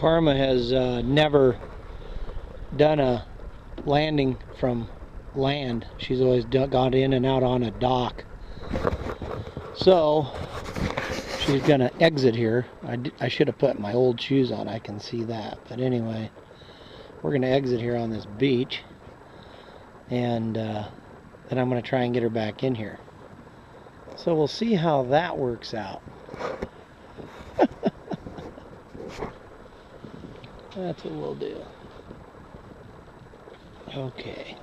Karma has never done a landing from land. She's always gone in and out on a dock. So she's gonna exit here. I should have put my old shoes on, I can see that. But anyway, we're gonna exit here on this beach, and then I'm gonna try and get her back in here. So we'll see how that works out. That's what we'll do. Okay.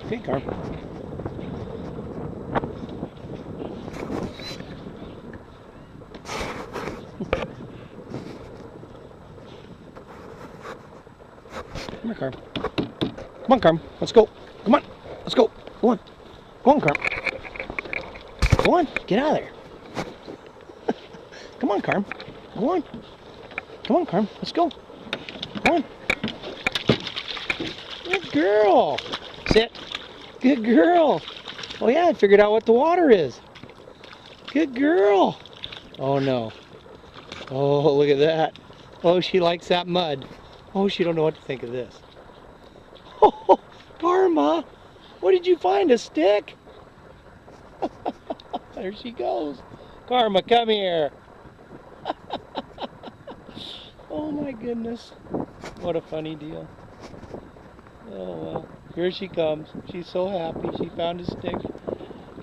Okay, Carm. Come here, Carm. Come on, Carm. Let's go. Come on. Let's go. Go on. Go on, Carm. Go on. Get out of there. Come on, Carm. Go on. Come on, Carm. Let's go. Go on. Good girl. Sit. Good girl. Oh, yeah, I figured out what the water is. Good girl. Oh, no. Oh, look at that. Oh, she likes that mud. Oh, she don't know what to think of this. Oh, Karma, what did you find, a stick? There she goes. Karma, come here. Oh my goodness. What a funny deal. Oh well, here she comes. She's so happy she found a stick.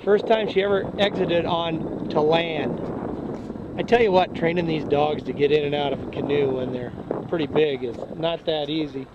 First time she ever exited on to land. I tell you what, training these dogs to get in and out of a canoe when they're pretty big is not that easy.